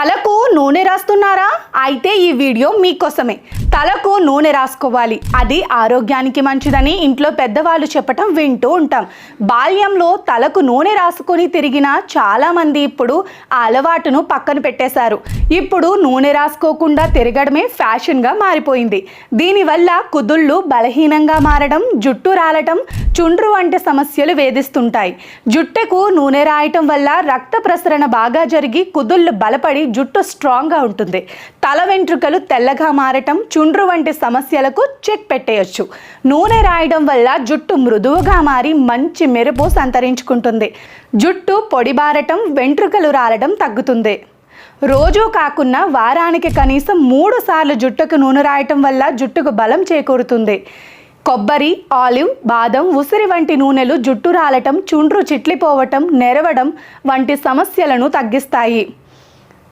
తలకు నూనె రాస్తున్నారా? అయితే ఈ వీడియో మీకోసమే. తలకు నూనె రాసుకోవాలి, అది ఆరోగ్యానికి మంచిదని ఇంట్లో పెద్దవాళ్ళు చెప్పటం వింటూ ఉంటాం. బాల్యంలో తలకు నూనె రాసుకొని తిరిగిన చాలామంది ఇప్పుడు ఆ అలవాటును పక్కన పెట్టేశారు. ఇప్పుడు నూనె రాసుకోకుండా తిరగడమే ఫ్యాషన్గా మారిపోయింది. దీనివల్ల కుదుళ్ళు బలహీనంగా మారడం, జుట్టు రాలటం, చుండ్రు వంటి సమస్యలు వేధిస్తుంటాయి. జుట్టుకు నూనె రాయటం వల్ల రక్త ప్రసరణ బాగా జరిగి కుదుళ్ళు బలపడి జుట్టు స్ట్రాంగ్గా ఉంటుంది. తల వెంట్రుకలు తెల్లగా మారటం, చుండ్రు వంటి సమస్యలకు చెక్ పెట్టేయచ్చు. నూనె రాయడం వల్ల జుట్టు మృదువుగా మారి మంచి మెరుపు సంతరించుకుంటుంది. జుట్టు పొడిబారటం, వెంట్రుకలు రాలడం తగ్గుతుంది. రోజూ కాకుండా వారానికి కనీసం 3 సార్లు జుట్టుకు నూనె రాయటం వల్ల జుట్టుకు బలం చేకూరుతుంది. కొబ్బరి, ఆలివ్, బాదం, ఉసిరి వంటి నూనెలు జుట్టు రాలటం, చుండ్రు చిట్లిపోవటం, నెరవడం వంటి సమస్యలను తగ్గిస్తాయి.